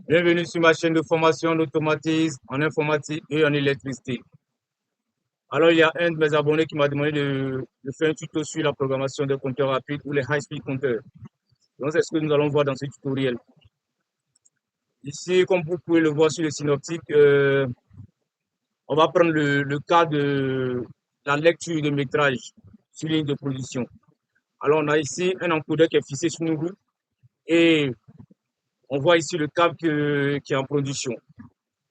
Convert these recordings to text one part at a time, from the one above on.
Bienvenue sur ma chaîne de formation en automatisme, en informatique et en électricité. Alors, il y a un de mes abonnés qui m'a demandé de faire un tuto sur la programmation des compteurs rapides ou les high-speed compteurs. Donc, c'est ce que nous allons voir dans ce tutoriel. Ici, comme vous pouvez le voir sur le synoptique, on va prendre le cas de la lecture de métrage sur ligne de production. Alors, on a ici un encodeur qui est fixé sur une roue et on voit ici le câble qui est en production.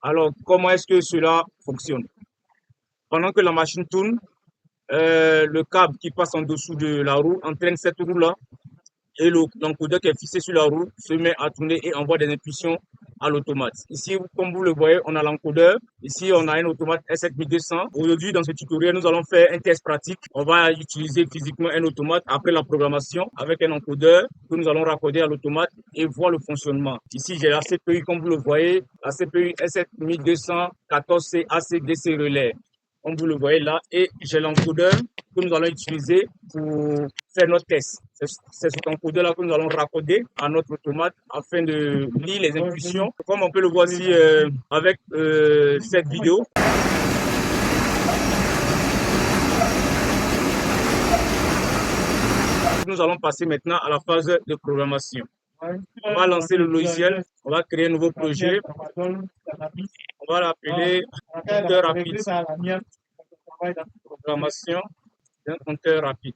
Alors, comment est-ce que cela fonctionne? Pendant que la machine tourne, le câble qui passe en dessous de la roue entraîne cette roue-là et l'encodeur qui est fixé sur la roue se met à tourner et envoie des impulsions à l'automate. Ici, comme vous le voyez, on a l'encodeur. Ici, on a un automate S7200. Aujourd'hui, dans ce tutoriel, nous allons faire un test pratique. On va utiliser physiquement un automate après la programmation avec un encodeur que nous allons raccorder à l'automate et voir le fonctionnement. Ici, j'ai la CPU, comme vous le voyez, la CPU S7200 14C ACDC relais, comme vous le voyez là, et j'ai l'encodeur que nous allons utiliser pour faire notre test. C'est cet encodeur-là que nous allons raccorder à notre automate afin de lire les impulsions. Comme on peut le voir ici avec cette vidéo. Nous allons passer maintenant à la phase de programmation. On va lancer le logiciel, on va créer un nouveau projet. On va l'appeler compteur rapide. Programmation d'un compteur rapide.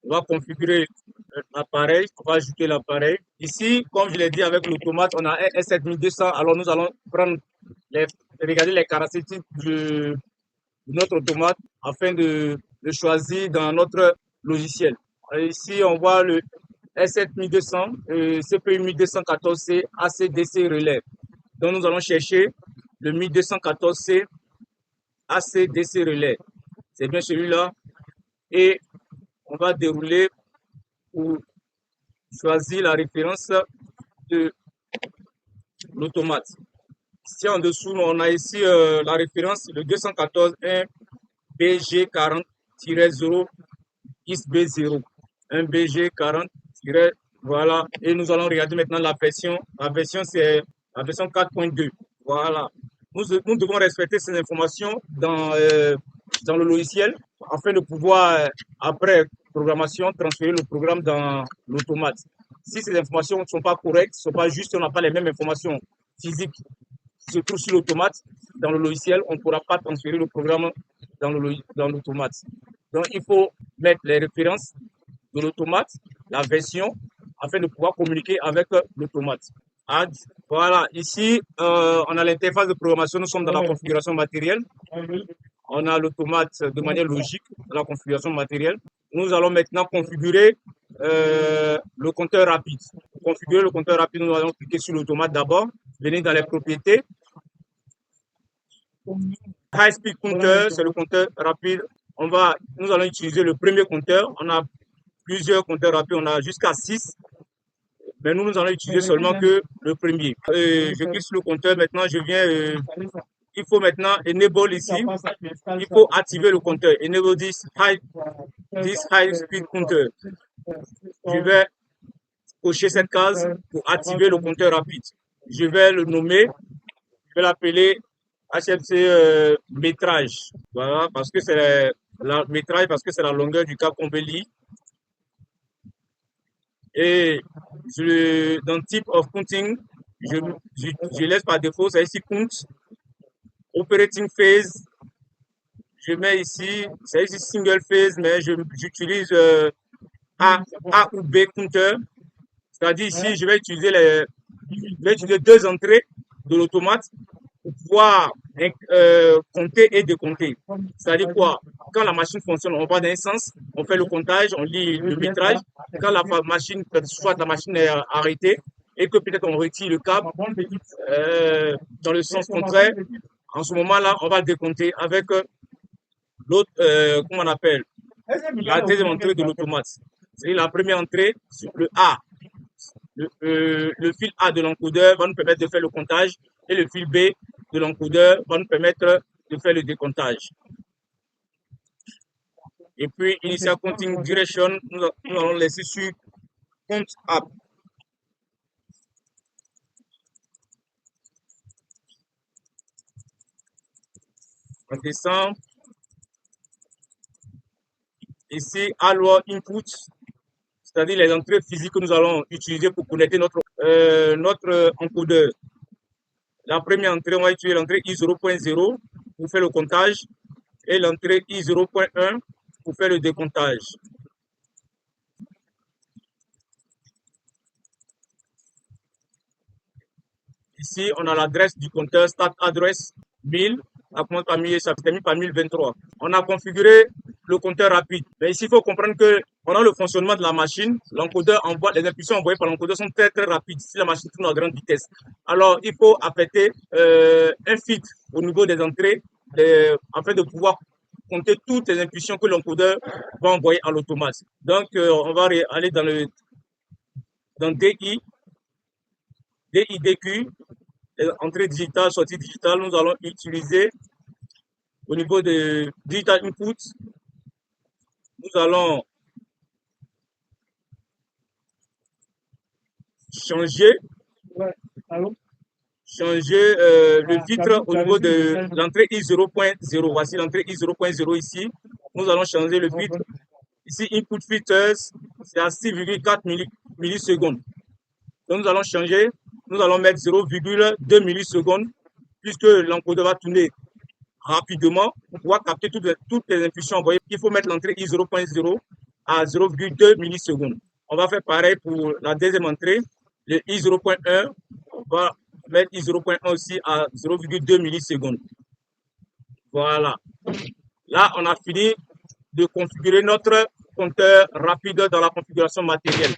On va configurer l'appareil, on va ajouter l'appareil. Ici, comme je l'ai dit avec l'automate, on a un S7200. Alors, nous allons regarder les caractéristiques de notre automate afin de le choisir dans notre logiciel. Alors, ici, on voit le S7200, CPU 1214C ACDC relais. Donc, nous allons chercher le 1214C ACDC relais. C'est bien celui-là. Et on va dérouler pour choisir la référence de l'automate. Ici en dessous, on a ici la référence, le 214 1BG40-0 XB0. 1BG40, voilà. Et nous allons regarder maintenant la version. La version, c'est la version 4.2. Voilà. Nous devons respecter ces informations dans le logiciel afin de pouvoir, après programmation, transférer le programme dans l'automate. Si ces informations ne sont pas correctes, ne sont pas justes, on n'a pas les mêmes informations physiques qui se trouvent sur l'automate, dans le logiciel, on ne pourra pas transférer le programme dans l'automate. Donc, il faut mettre les références de l'automate, la version, afin de pouvoir communiquer avec l'automate. Add. Voilà, ici, on a l'interface de programmation, nous sommes dans la configuration matérielle. On a l'automate de manière logique, dans la configuration matérielle. Nous allons maintenant configurer le compteur rapide. Pour configurer le compteur rapide, nous allons cliquer sur l'automate d'abord, venir dans les propriétés. High Speed compteur, c'est le compteur rapide. Nous allons utiliser le premier compteur. On a plusieurs compteurs rapides, on a jusqu'à 6. Mais nous allons utiliser seulement que le premier. Je clique sur le compteur, maintenant je viens, il faut maintenant enable ici, il faut activer le compteur, enable this high speed counter. Je vais cocher cette case pour activer le compteur rapide. Je vais le nommer, je vais l'appeler HFC métrage. Voilà, parce que c'est la métrage, parce que c'est la longueur du câble qu'on veut lire. Et dans type of counting, je laisse par défaut, c'est ici count. Operating phase, je mets ici, c'est ici single phase, mais j'utilise A ou B counter. C'est-à-dire ici, je vais utiliser deux entrées de l'automate pour pouvoir compter et décompter. C'est-à-dire quoi? Quand la machine fonctionne, on va dans un sens, on fait le comptage, on lit le métrage. Quand la machine, soit la machine est arrêtée et que peut-être on retire le câble dans le sens contraire, en ce moment-là, on va décompter avec l'autre, comment on appelle, la deuxième entrée de l'automate. C'est la première entrée, le A. Le fil A de l'encodeur va nous permettre de faire le comptage et le fil B de l'encodeur va nous permettre de faire le décomptage. Et puis, Initial Counting Duration, nous allons laisser sur compte app. On descend. Ici, Alloy Input, c'est-à-dire les entrées physiques que nous allons utiliser pour connecter notre encodeur. La première entrée, on va utiliser l'entrée I0.0 pour faire le comptage et l'entrée I0.1 pour faire le décomptage. Ici, on a l'adresse du compteur start address 1000. Ça commence par 1000 et ça termine par 1023. On a configuré le compteur rapide. Mais ici, il faut comprendre que pendant le fonctionnement de la machine, l'encodeur envoie, les impulsions envoyées par l'encodeur sont très rapides si la machine tourne à grande vitesse. Alors, il faut affecter un filtre au niveau des entrées afin de pouvoir compter toutes les impulsions que l'encodeur va envoyer à l'automate. Donc, on va aller dans DIDQ, entrée digitale, sortie digitale. Nous allons utiliser au niveau de Digital Input, nous allons changer le filtre au niveau de l'entrée I0.0. Voici l'entrée I0.0 ici. Nous allons changer le filtre. Ici, Input Filters, c'est à 6,4 millisecondes. Donc, nous allons changer. Nous allons mettre 0,2 millisecondes puisque l'encodeur va tourner rapidement pour pouvoir capter toutes les impulsions envoyées. Il faut mettre l'entrée I0.0 à 0,2 millisecondes. On va faire pareil pour la deuxième entrée, le I0.1. On va mettre I0.1 aussi à 0,2 millisecondes. Voilà. Là, on a fini de configurer notre compteur rapide dans la configuration matérielle.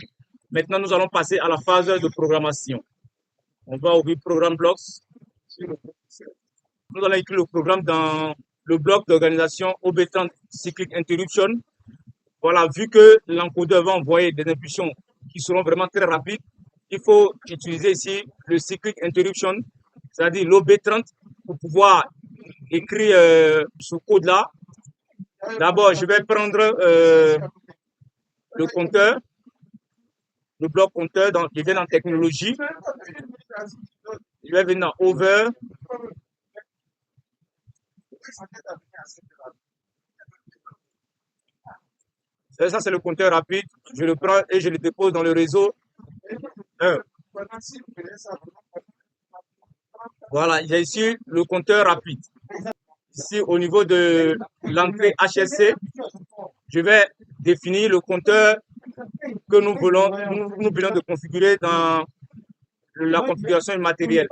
Maintenant, nous allons passer à la phase de programmation. On va ouvrir Program Blocks. Nous allons écrire le programme dans le bloc d'organisation OB30 Cyclic Interruption. Voilà, vu que l'encodeur va envoyer des impulsions qui seront vraiment très rapides, il faut utiliser ici le Cyclic Interruption, c'est-à-dire l'OB30, pour pouvoir écrire ce code-là. D'abord, je vais prendre le compteur, le bloc compteur, je vais dans technologie, je vais venir dans over. Ça, c'est le compteur rapide. Je le prends et je le dépose dans le réseau 1. Voilà, j'ai ici le compteur rapide. Ici, au niveau de l'entrée HSC, je vais définir le compteur que nous venons de configurer dans la configuration immatérielle.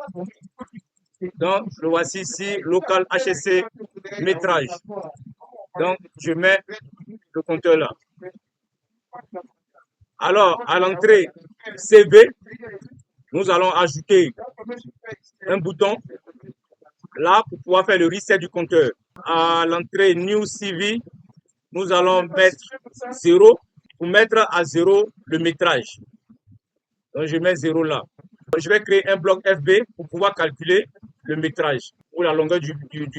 Donc, le voici ici, local HSC métrage. Donc, je mets le compteur là. Alors, à l'entrée CV, nous allons ajouter un bouton là pour pouvoir faire le reset du compteur. À l'entrée New CV, nous allons mettre 0 pour mettre à 0 le métrage. Donc, je mets 0 là. Je vais créer un bloc FB pour pouvoir calculer le métrage ou la longueur du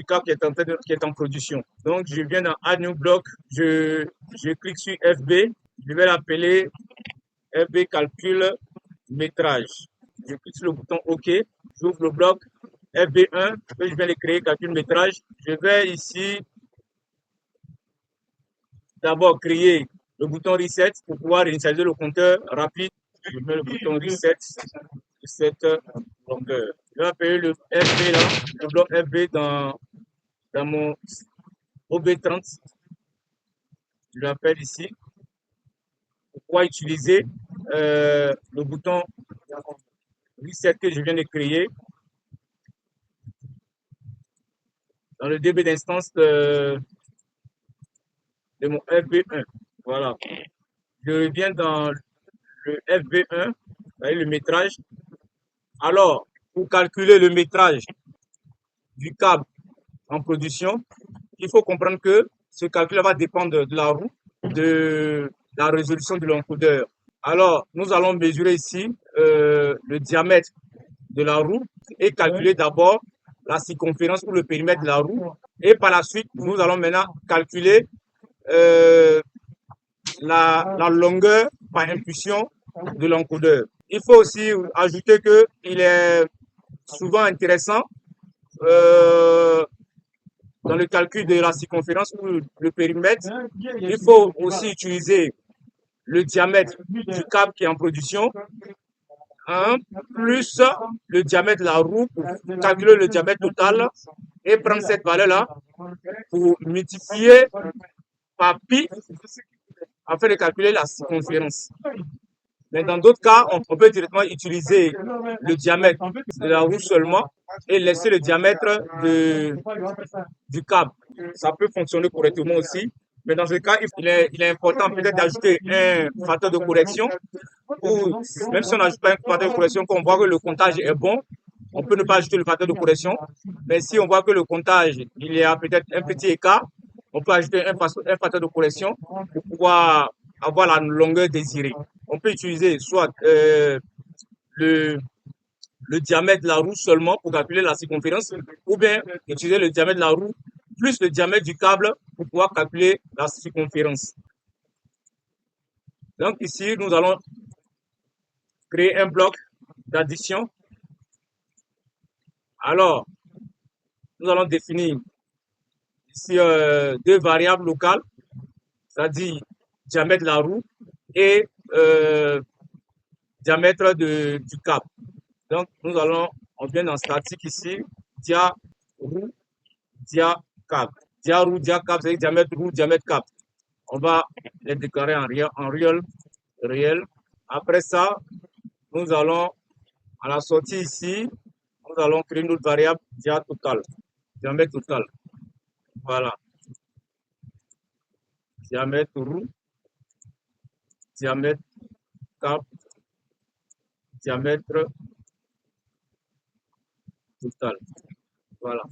câble qui est en production. Donc, je viens dans Add New Block, je clique sur FB, je vais l'appeler FB calcule métrage. Je clique sur le bouton OK, j'ouvre le bloc FB1, je vais le créer calcul métrage. Je vais ici d'abord créer le bouton Reset pour pouvoir initialiser le compteur rapide. Je mets le bouton Reset longueur. Je vais appeler le FB là, le bloc FB dans mon OB30. Je l'appelle ici. Pour pouvoir utiliser le bouton Reset que je viens de créer dans le DB d'instance de mon FB1. Voilà. Je reviens dans le FB1, le métrage. Alors, pour calculer le métrage du câble en production, il faut comprendre que ce calcul va dépendre de la roue, de la résolution de l'encodeur. Alors, nous allons mesurer ici le diamètre de la roue et calculer d'abord la circonférence ou le périmètre de la roue. Et par la suite, nous allons maintenant calculer la longueur par impulsion de l'encodeur. Il faut aussi ajouter qu'il est souvent intéressant dans le calcul de la circonférence ou le périmètre. Il faut aussi utiliser le diamètre du câble qui est en production, plus le diamètre de la roue pour calculer le diamètre total et prendre cette valeur-là pour multiplier par pi afin de calculer la circonférence. Mais dans d'autres cas, on peut directement utiliser le diamètre de la roue seulement et laisser le diamètre du câble. Ça peut fonctionner correctement aussi. Mais dans ce cas, il est important peut-être d'ajouter un facteur de correction ou même si on n'ajoute pas un facteur de correction, qu'on voit que le comptage est bon, on peut ne pas ajouter le facteur de correction. Mais si on voit que le comptage, il y a peut-être un petit écart, on peut ajouter un facteur de correction pour pouvoir avoir la longueur désirée. On peut utiliser soit le diamètre de la roue seulement pour calculer la circonférence, ou bien utiliser le diamètre de la roue plus le diamètre du câble pour pouvoir calculer la circonférence. Donc ici, nous allons créer un bloc d'addition. Alors, nous allons définir ici deux variables locales, c'est-à-dire diamètre de la roue et diamètre du câble. Donc, on vient dans statique ici, dia roue, dia câble. Dia roue, dia câble, c'est diamètre roue, diamètre câble. On va les déclarer en réel. Après ça, nous allons, à la sortie ici, nous allons créer une autre variable dia total, diamètre total. Voilà. Diamètre roue, diamètre câble, diamètre total. Voilà.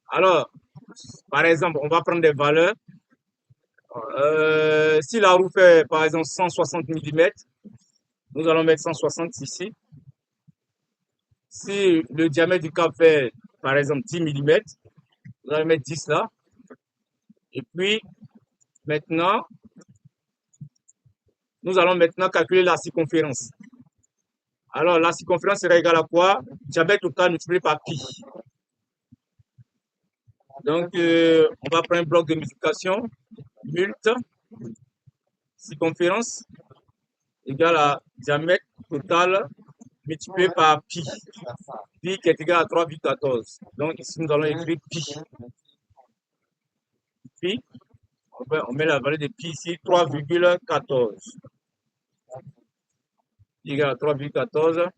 Alors, par exemple, on va prendre des valeurs. Si la roue fait, par exemple, 160 mm, nous allons mettre 160 ici. Si le diamètre du câble fait, par exemple, 10 mm, nous allons mettre 10 là. Et puis, maintenant, nous allons maintenant calculer la circonférence. Alors, la circonférence sera égale à quoi? Diamètre total multiplié par pi. Donc, on va prendre un bloc de multiplication. Mult, circonférence, égale à diamètre total multiplié par pi. Pi qui est égal à 3,14. Donc, ici, nous allons écrire pi. Pi, on met la valeur de pi ici, 3,14. Égal à 3,14.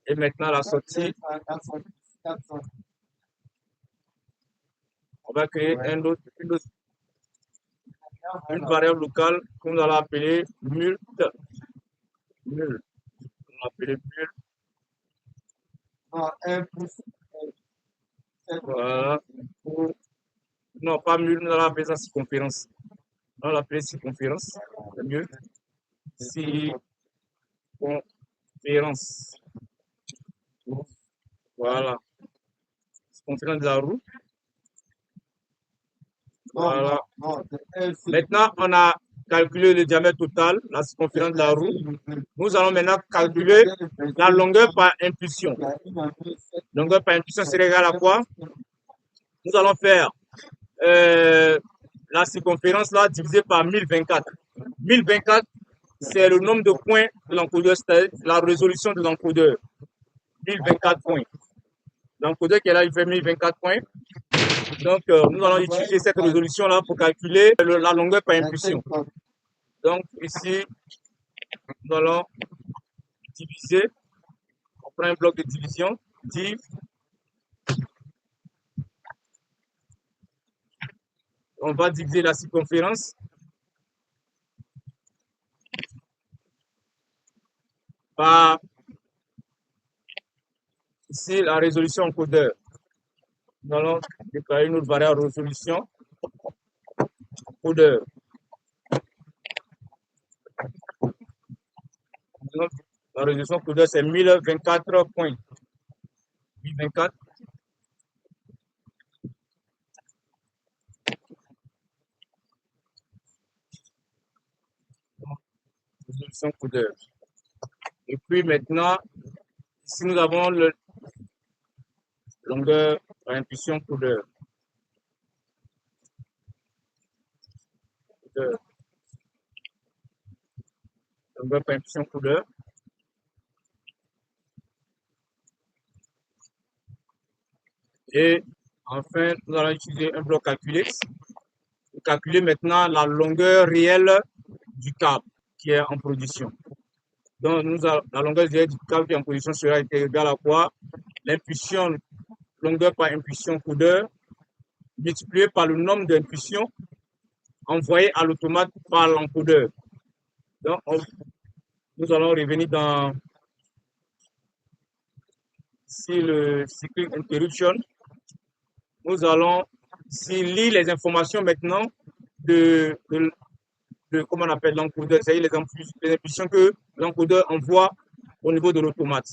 Et maintenant, la sortie, on va créer une variable locale que nous allons appeler mult. On va appeler mult. Voilà. Non, pas mult, nous allons appeler ça circonférence. On va l'appeler circonférence. C'est mieux. Circonférence. Voilà. Circonférence de la roue. Voilà. Maintenant, on a calculé le diamètre total, la circonférence de la roue. Nous allons maintenant calculer la longueur par impulsion. Longueur par impulsion serait égale à quoi? Nous allons faire la circonférence là divisée par 1024. 1024, c'est le nombre de points de l'encodeur, c'est la résolution de l'encodeur. 1024 points. L'encodeur qui est là, il fait 1024 points. Donc, nous allons utiliser cette résolution-là pour calculer la longueur par impulsion. Donc, ici, nous allons diviser. On prend un bloc de division. Div. On va diviser la circonférence par ici la résolution encodeur. Nous allons déclarer une autre variable résolution encodeur. La résolution encodeur, c'est 1024 points. 1024. résolution coudeur. Et puis maintenant, ici nous avons le longueur par impulsion coudeur. Longueur par impulsion coudeur. Et enfin, nous allons utiliser un bloc calculex pour calculer maintenant la longueur réelle du câble qui est en production. Donc, la longueur réelle du câble qui est en production sera égale à quoi? L'impulsion, longueur par impulsion coudeur, multiplié par le nombre d'impulsions envoyées à l'automate par l'encodeur. Donc, nous allons revenir dans ici le cycle interruption. Nous allons ici lire les informations maintenant de comment on appelle l'encodeur, c'est-à-dire les impulsions que l'encodeur envoie au niveau de l'automate.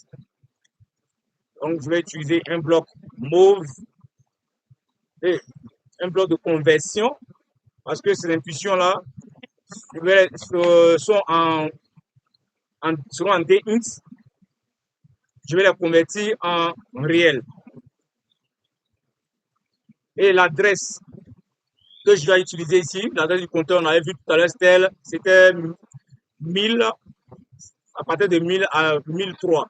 Donc, je vais utiliser un bloc mauve et un bloc de conversion parce que ces impulsions-là seront en D-int. Je vais les convertir en réel. Et l'adresse que je dois utiliser ici, l'adresse du compteur, on avait vu tout à l'heure, c'était 1000, à partir de 1000 à 1003.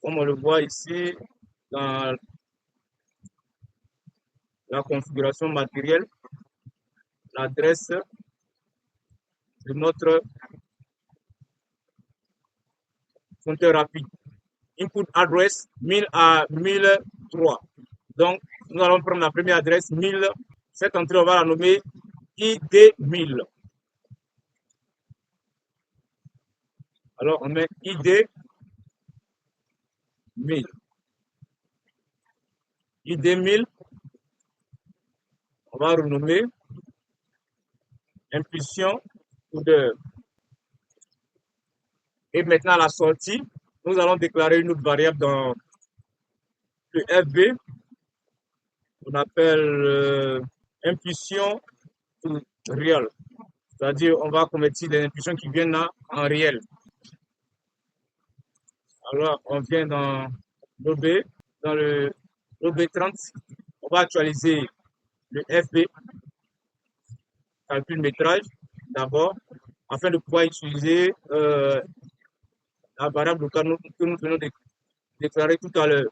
Comme on le voit ici dans la configuration matérielle, l'adresse de notre compteur rapide. Input address 1000 à 1003. Donc, nous allons prendre la première adresse 1000. Cette entrée, on va la nommer ID 1000. Alors, on met ID 1000. ID 1000, on va renommer impulsion coudeur. Et maintenant, à la sortie, nous allons déclarer une autre variable dans le FB. On appelle impulsion réelle. C'est-à-dire, on va convertir les impulsions qui viennent là en réel. Alors, on vient dans l'OB, dans le OB30, on va actualiser le FB, calcul métrage, d'abord, afin de pouvoir utiliser la variable locale que nous venons de déclarer tout à l'heure.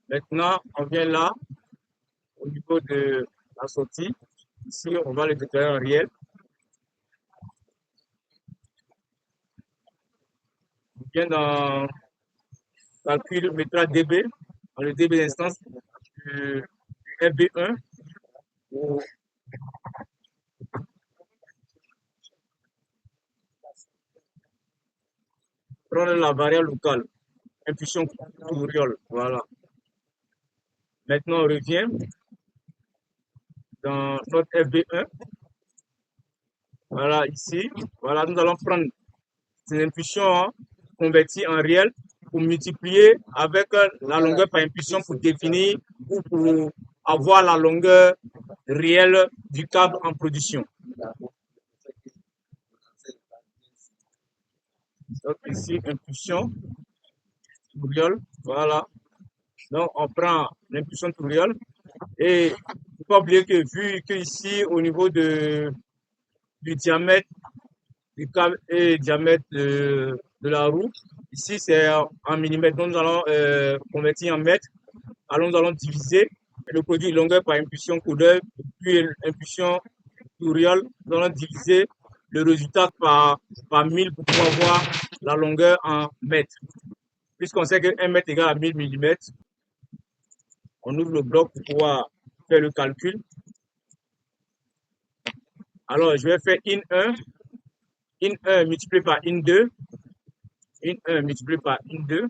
Maintenant, on vient là, au niveau de la sortie. Ici, on va le déclarer en réel. On vient dans calcul métrage DB, dans le DB d'instance du FB1. Prendre la variable locale, impulsion touriole, voilà. Maintenant, on revient dans notre FB1. Voilà, ici. Voilà, nous allons prendre ces impulsions converties en réel pour multiplier avec la longueur par impulsion pour définir ou pour avoir la longueur réelle du câble en production. Donc ici, impulsion touriole, voilà. Donc on prend l'impulsion touriole et il ne faut pas oublier que vu que ici au niveau du diamètre du câble et diamètre de la roue, ici c'est en millimètres, donc nous allons convertir en mètres. Alors nous allons diviser le produit longueur par impulsion coudeur, puis impulsion touriole, nous allons diviser le résultat par 1000 pour pouvoir voir la longueur en mètres. Puisqu'on sait que 1 mètre égale à 1000 mm, on ouvre le bloc pour pouvoir faire le calcul. Alors, je vais faire in 1 multiplié par in 2, in 1 multiplié par in 2,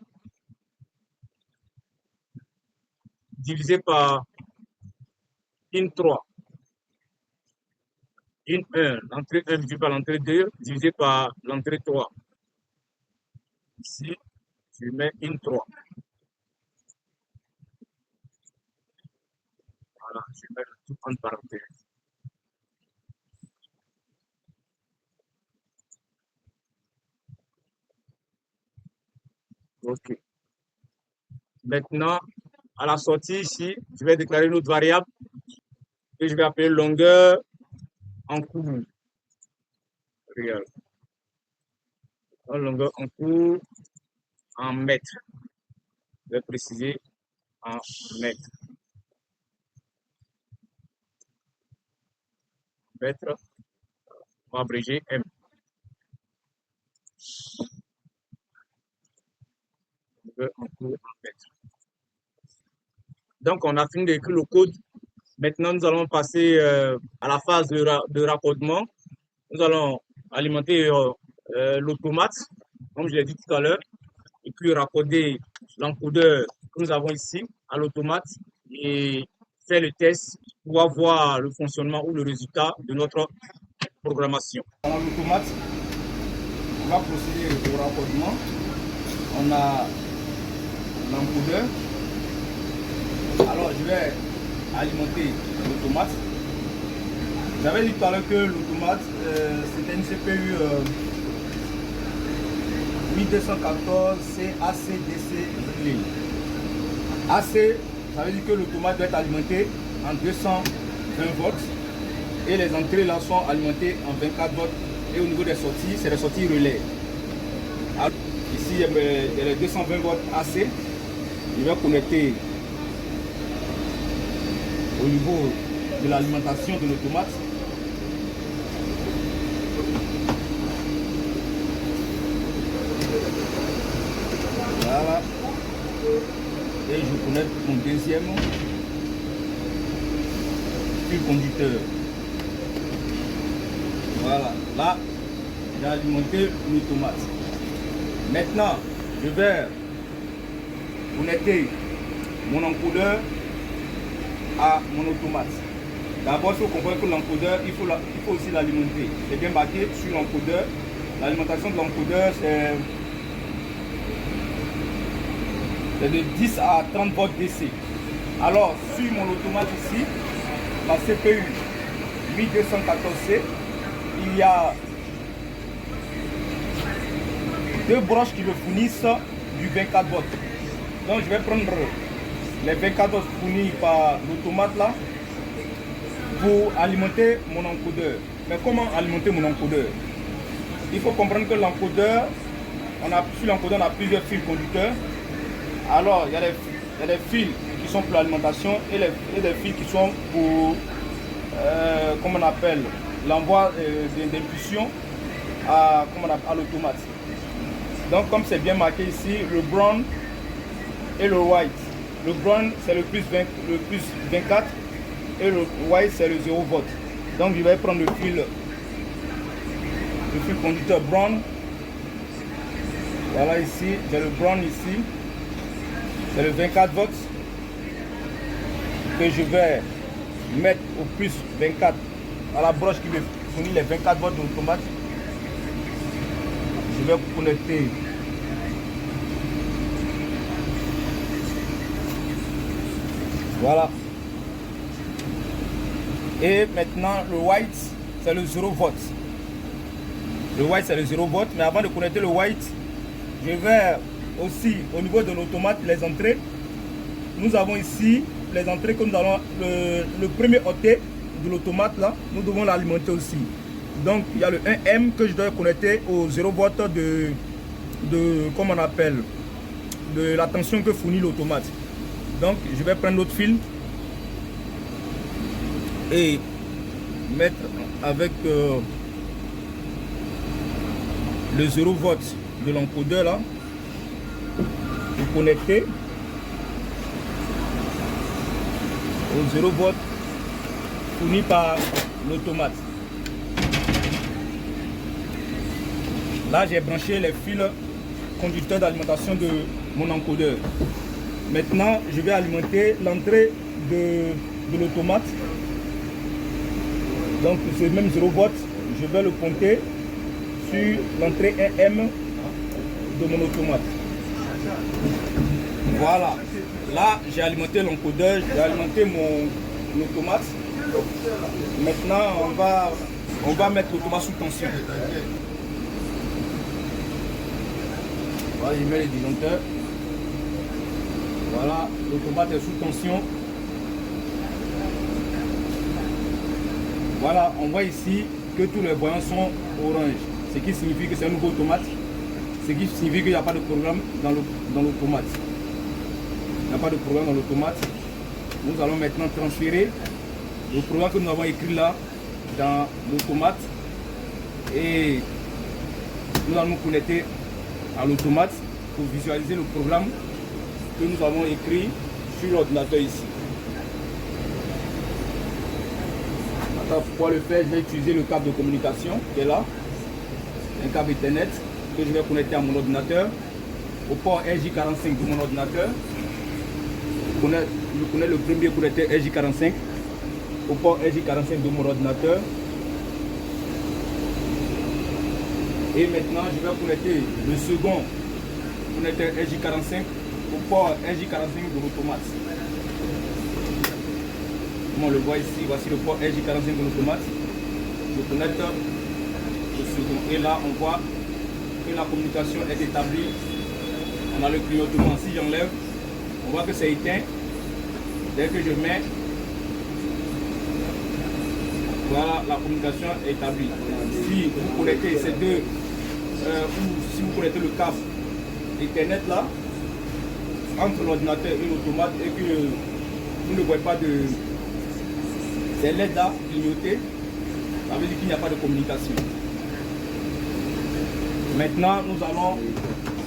divisé par in 3. In 1, l'entrée 1 multiplié par l'entrée 2, divisé par l'entrée 3. Ici, je mets in 3. Voilà, je mets tout en parenthèse. OK. Maintenant, à la sortie ici, je vais déclarer une autre variable que je vais appeler longueur en cours. Regarde. Longueur en cours en mètres. Je vais préciser en mètres. Mètres, on va abréger M. Longueur en cours en mètres. Donc, on a fini d'écrire le code. Maintenant, nous allons passer à la phase de raccordement. Nous allons alimenter l'automate, comme je l'ai dit tout à l'heure, et puis raccorder l'encodeur que nous avons ici à l'automate et faire le test pour avoir le fonctionnement ou le résultat de notre programmation. Dans l'automate, on va procéder au raccordement. On a l'encodeur. Alors, je vais alimenter l'automate. J'avais dit tout à l'heure que l'automate, c'était une CPU 8214 CACDC relay. AC, ça veut dire que l'automate doit être alimenté en 220 volts et les entrées là sont alimentées en 24 volts. Et au niveau des sorties, c'est les sorties relais. Alors, ici, il y a les 220 volts AC. Je vais connecter au niveau de l'alimentation de l'automate. Voilà. Et je connecte mon deuxième fil conducteur. Voilà. Là, j'ai alimenté l'automate. Maintenant, je vais connecter mon encodeur à mon automate. D'abord, il faut comprendre que l'encodeur, il faut aussi l'alimenter. C'est bien marqué sur l'encodeur. L'alimentation de l'encodeur, c'est de 10 à 30 volts DC. Alors, sur mon automate ici, la CPU 8214C, il y a deux broches qui me fournissent du 24 volts. Donc, je vais prendre les 24 volts fournis par l'automate là pour alimenter mon encodeur. Mais comment alimenter mon encodeur? Il faut comprendre que l'encodeur, sur l'encodeur, on a plusieurs fils conducteurs. Alors, il y a des fils qui sont pour l'alimentation et des fils qui sont pour, comment on appelle, l'envoi d'impulsion à l'automate. Donc, comme c'est bien marqué ici, le brown et le white. Le brown, c'est le plus 24 et le white, c'est le 0 volt. Donc, je vais prendre le fil conducteur brown. Voilà ici, j'ai le brown ici. C'est le 24 volts que je vais mettre au plus 24 à la broche qui me fournit les 24 volts de l'automate. Je vais connecter voilà. Et maintenant le white c'est le 0 volt. Le white c'est le 0 volt, mais avant de connecter le white, je vais aussi au niveau de l'automate les entrées. Nous avons ici les entrées que nous allons le premier octet de l'automate là, nous devons l'alimenter aussi. Donc il y a le 1M que je dois connecter au 0 volt de comment on appelle, de la tension que fournit l'automate. Donc je vais prendre l'autre fil et mettre avec le 0 volt de l'encodeur là, pour connecter au 0 volt fourni par l'automate. Là, j'ai branché les fils conducteurs d'alimentation de mon encodeur. Maintenant, je vais alimenter l'entrée de l'automate. Donc, ce même 0 volt, je vais le compter sur l'entrée 1M de mon automate. Voilà. Là, j'ai alimenté l'encodeur, j'ai alimenté mon automate. Maintenant, on va mettre l'automate sous tension. Voilà, je mets le disjoncteur. Voilà, l'automate est sous tension. Voilà, on voit ici que tous les voyants sont orange, ce qui signifie que c'est un nouveau automate, ce qui signifie qu'il n'y a pas de problème dans l'automate. Il n'y a pas de problème dans l'automate. Nous allons maintenant transférer le programme que nous avons écrit là dans l'automate et nous allons nous connecter à l'automate pour visualiser le programme que nous avons écrit sur l'ordinateur ici. Pour pouvoir le faire, je vais utiliser le câble de communication qui est là, un câble Ethernet que je vais connecter à mon ordinateur au port RJ45 de mon ordinateur. Je connais le premier connecteur RJ45 au port RJ45 de mon ordinateur. Et maintenant, je vais connecter le second connecteur RJ45 au port RJ45 de l'automate. Comme on le voit ici, voici le port RJ45 de l'automate. Je connecte le second. Et là, on voit que la communication est établie. On a le clignotement. Si j'enlève, on voit que c'est éteint. Dès que je mets, voilà, la communication est établie. Si vous connectez ces deux, ou si vous connectez le câble Ethernet là, entre l'ordinateur et l'automate et que vous ne voyez pas de LED là clignoter, ça veut dire qu'il n'y a pas de communication. Maintenant, nous allons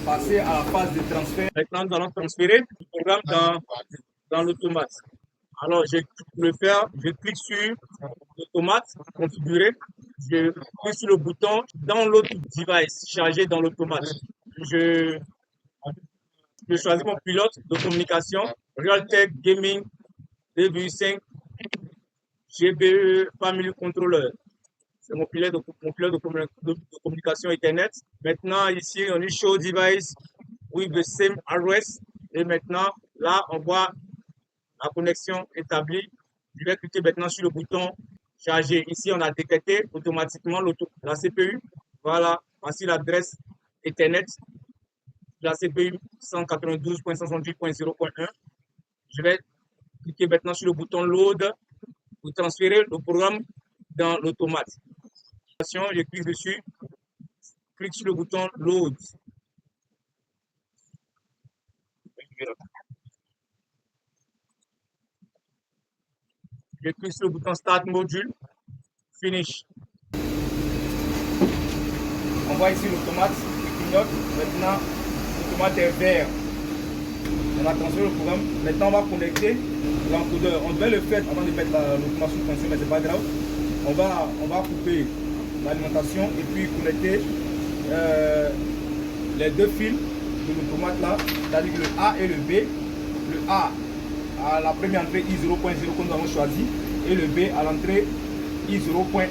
passer à la phase de transfert. Maintenant, nous allons transférer le programme dans l'automate. Alors, pour le faire, je clique sur l'automate, configurer. Je clique sur le bouton Download Device, chargé dans l'automate. Je choisis mon pilote de communication, Realtek Gaming 2.5 GBE Family Controller. C'est mon pilote de communication Ethernet. Maintenant, ici, on dit Show Device with the same address. Et maintenant, là, on voit la connexion établie. Je vais cliquer maintenant sur le bouton charger. Ici, on a détecté automatiquement la CPU. Voilà, voici l'adresse Ethernet de la CPU 192.168.0.1. Je vais cliquer maintenant sur le bouton Load pour transférer le programme dans l'automate. Je clique dessus, clique sur le bouton Load. Je clique sur le bouton Start Module, Finish. On voit ici l'automate qui clignote. Maintenant, l'automate est vert. On a transféré le programme. Maintenant, on va connecter l'encodeur. On devait le faire avant de mettre l'automate sous tension, mais c'est pas grave. On va couper l'alimentation et puis connecter les deux fils de l'automate là, c'est-à-dire le A et le B. Le A à la première entrée I0.0 que nous avons choisi et le B à l'entrée I0.1.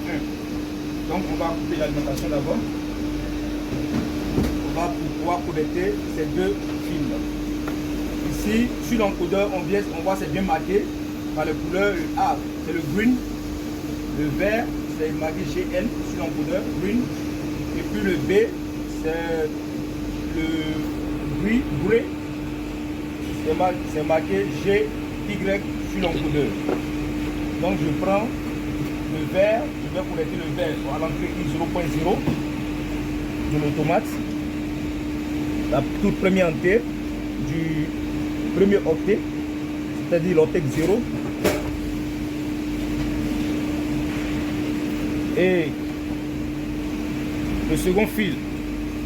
Donc on va couper l'alimentation d'abord. On va pouvoir connecter ces deux fils. Ici, sur l'encodeur, on voit c'est bien marqué par les couleurs. Le A, c'est le green. Le vert, c'est marqué GN sur l'encodeur, green. Et puis le B, c'est le gris. C'est marqué GY sur l'encodeur. Donc je prends le vert, je vais connecter le vert à l'entrée I0.0 de l'automate. La toute première entrée du premier octet, c'est-à-dire l'octet 0. Et le second fil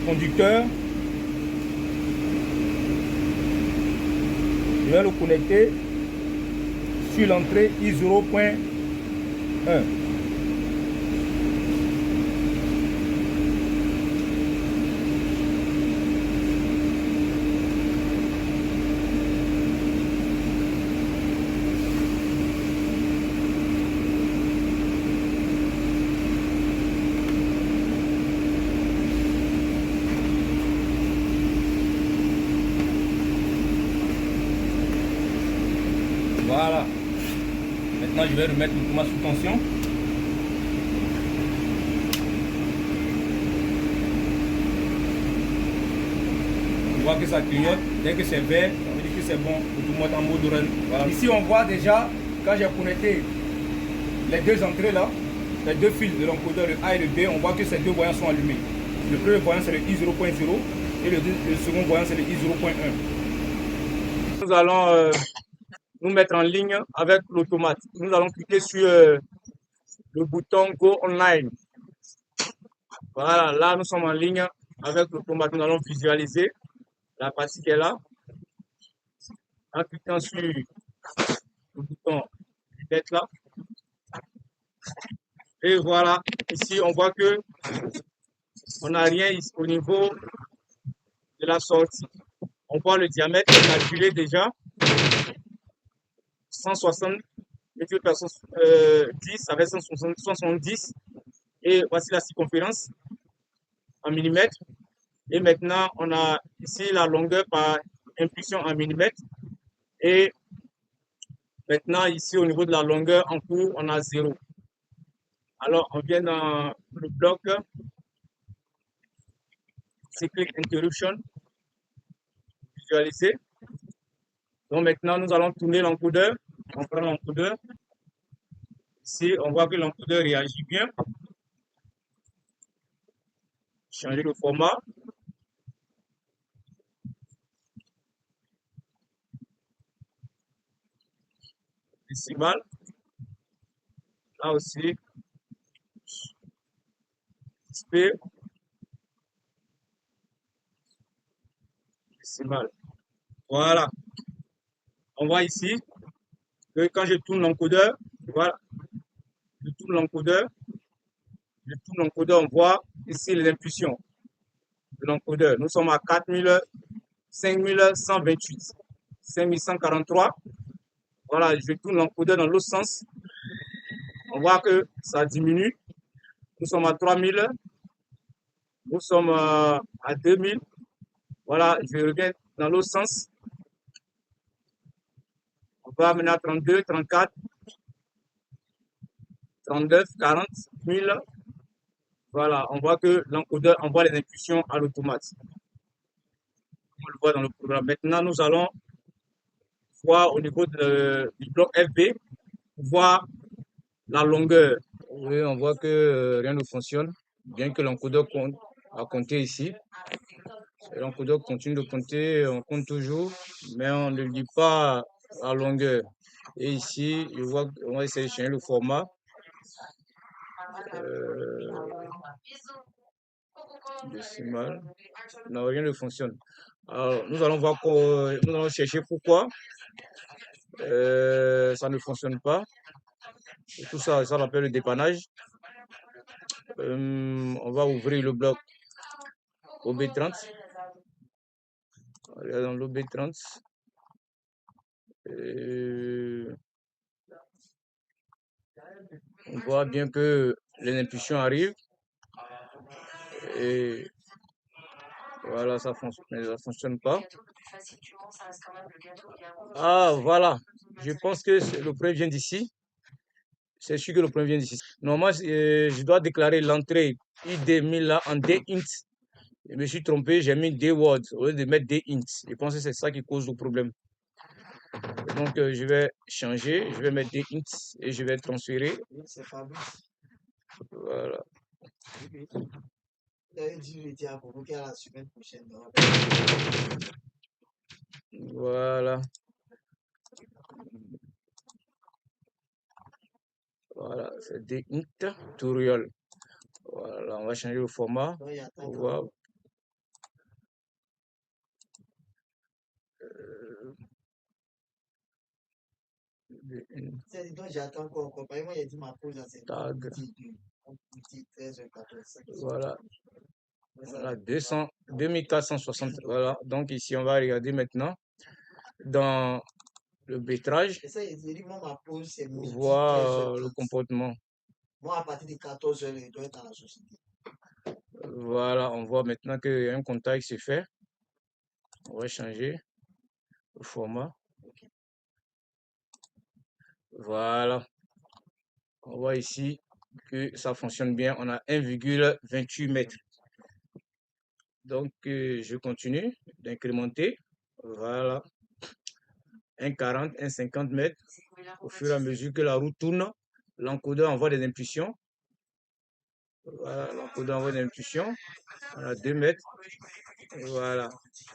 conducteur, je vais le connecter sur l'entrée I0.1. Voilà. Maintenant, je vais remettre l'automate sous tension. voit que ça clignote. Dès que c'est vert, ça veut dire que c'est bon. L'automate en mode run. Voilà. Ici, on voit déjà, quand j'ai connecté les deux entrées là, les deux fils de l'encodeur, le A et le B, on voit que ces deux voyants sont allumés. Le premier voyant, c'est le I0.0 et le second voyant, c'est le I0.1. Nous allons nous mettre en ligne avec l'automate. Nous allons cliquer sur le bouton Go Online. Voilà, là nous sommes en ligne avec l'automate. Nous allons visualiser la partie qui est là. En cliquant sur le bouton lunette là. Et voilà, ici on voit que on n'a rien ici au niveau de la sortie. On voit le diamètre calculé déjà. 160 mètres par 10 avec 170. Et voici la circonférence en millimètres. Et maintenant, on a ici la longueur par impulsion en millimètres. Et maintenant, ici, au niveau de la longueur en cours, on a 0. Alors, on vient dans le bloc Cyclic Interruption, visualiser. Donc maintenant, nous allons tourner l'encodeur. On prend l'encodeur. Ici, on voit que l'encodeur réagit bien. Changer le format. Décimal. Là aussi. XP. Décimal. Voilà. On voit ici que quand je tourne l'encodeur, voilà, je tourne l'encodeur, on voit ici les impulsions de l'encodeur. Nous sommes à 5128, 5143. Voilà, je tourne l'encodeur dans l'autre sens. On voit que ça diminue. Nous sommes à 3000. Nous sommes à 2000. Voilà, je reviens dans l'autre sens. On va maintenant à 32, 34, 39, 40, 1000. Voilà, on voit que l'encodeur envoie les impulsions à l'automate. On le voit dans le programme. Maintenant, nous allons voir au niveau du bloc FB, voir la longueur. Oui, on voit que rien ne fonctionne, bien que l'encodeur a compté ici. L'encodeur continue de compter, on compte toujours, mais on ne lit pas la longueur. Et ici, je vois qu'on va essayer de changer le format. Décimal. Non, rien ne fonctionne. Alors, nous allons voir, nous allons chercher pourquoi ça ne fonctionne pas. Et tout ça, ça s'appelle le dépannage. On va ouvrir le bloc OB30. Allez dans l'OB30. On voit bien que les impulsions arrivent. Et voilà, ça fonctionne pas. Ah, voilà. Je pense que le premier vient d'ici. C'est sûr que le premier vient d'ici. Normalement, je dois déclarer l'entrée ID1000 là en D-int. Je me suis trompé, j'ai mis D-word au lieu de mettre D-int. Je pense que c'est ça qui cause le problème. Donc, je vais changer, je vais mettre D-int et je vais transférer. Voilà. Voilà. Voilà, c'est D-int tutorial. Voilà, on va changer le format. On va tag. Voilà. Voilà, 2460. Voilà. Donc ici, on va regarder maintenant dans le métrage, voir le comportement. Moi, à partir de 14 heures, il doit être à la société. Voilà, on voit maintenant qu'il y a un contact qui se fait. On va changer le format. Voilà. On voit ici que ça fonctionne bien. On a 1,28 mètres. Donc, je continue d'incrémenter. Voilà. 1,40, 1,50 mètres. Au fur et à mesure que la roue tourne, l'encodeur envoie des impulsions. Voilà, l'encodeur envoie des impulsions. Voilà, 2 mètres. Voilà.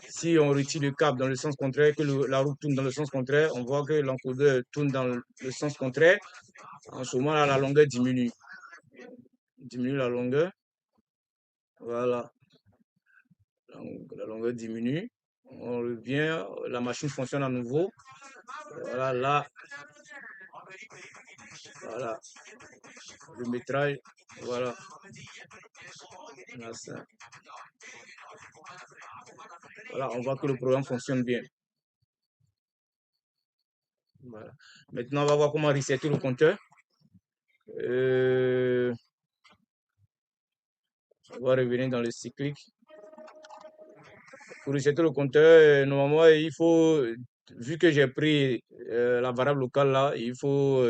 Si on retire le câble dans le sens contraire, que la roue tourne dans le sens contraire, on voit que l'encodeur tourne dans le sens contraire. En ce moment-là, la longueur diminue. Diminue la longueur. Voilà. Donc, la longueur diminue. On revient, la machine fonctionne à nouveau. Voilà, là. Voilà. Le métrage. Voilà. Là, ça. Voilà, on voit que le programme fonctionne bien. Voilà. Maintenant, on va voir comment resetter le compteur. On va revenir dans le cyclique. Pour resetter le compteur, normalement, il faut, vu que j'ai pris la variable locale là, il faut,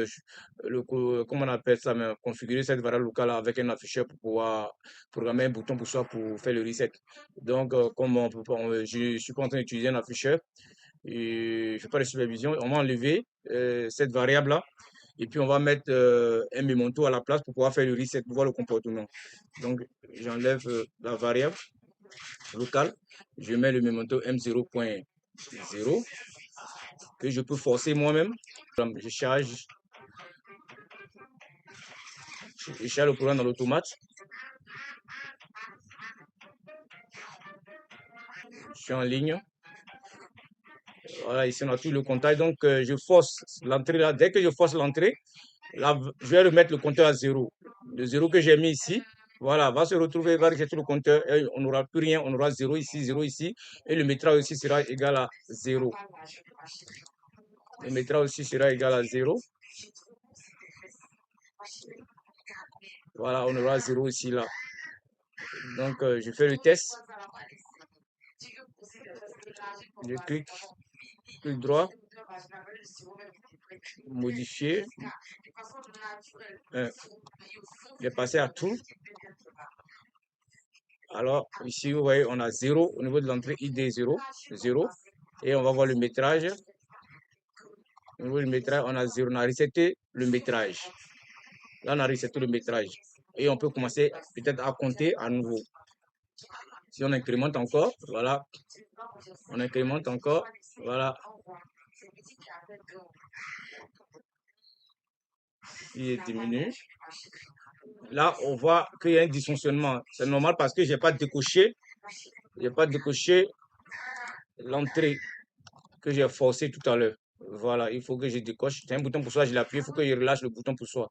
comment on appelle ça, mais configurer cette variable locale là avec un afficheur pour pouvoir programmer un bouton pour soi pour faire le reset. Donc, comme on peut pas, je suis pas en train d'utiliser un afficheur et je fais pas de supervision, on va enlever cette variable là. Et puis, on va mettre un mémonto à la place pour pouvoir faire le reset, pour voir le comportement. Donc, j'enlève la variable locale. Je mets le mémonto M0.0 que je peux forcer moi-même. Je charge le programme dans l'automate. Je suis en ligne. Voilà, ici on a tout le comptage. Donc, je force l'entrée là. Dès que je force l'entrée, là, je vais remettre le compteur à 0. Le 0 que j'ai mis ici, voilà, va se retrouver, va rejeter le compteur. Et on n'aura plus rien. On aura 0 ici, 0 ici. Et le métrage aussi sera égal à 0. Le métrage aussi sera égal à 0. Voilà, on aura 0 ici, là. Donc, je fais le test. Je clique droit, modifier. Je vais passer à tout. Alors, ici, vous voyez, on a 0 au niveau de l'entrée ID 0, 0. Et on va voir le métrage. Au niveau du métrage, on a 0. On a reseté le métrage. Là, on a reseté le métrage. Et on peut commencer peut-être à compter à nouveau. Si on incrémente encore, voilà. On incrémente encore, voilà. Il diminue. Là, on voit qu'il y a un dysfonctionnement. C'est normal parce que je n'ai pas décoché. Je n'ai pas décoché l'entrée que j'ai forcé tout à l'heure. Voilà, il faut que je décoche. C'est un bouton pour soi, je l'appuie. Il faut que je relâche le bouton pour soi.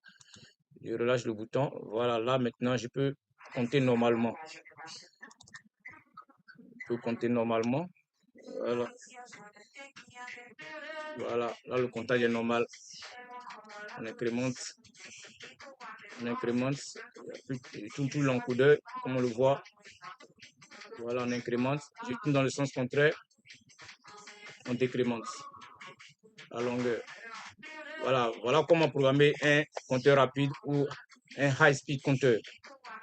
Je relâche le bouton. Voilà, là maintenant, je peux compter normalement. Je peux compter normalement. Voilà. Voilà, là le comptage est normal. On incrémente. On incrémente. Tout l'encodeur, comme on le voit. Voilà, on incrémente. Je tourne dans le sens contraire. On décrémente la longueur. Voilà, voilà comment programmer un compteur rapide ou un high-speed compteur.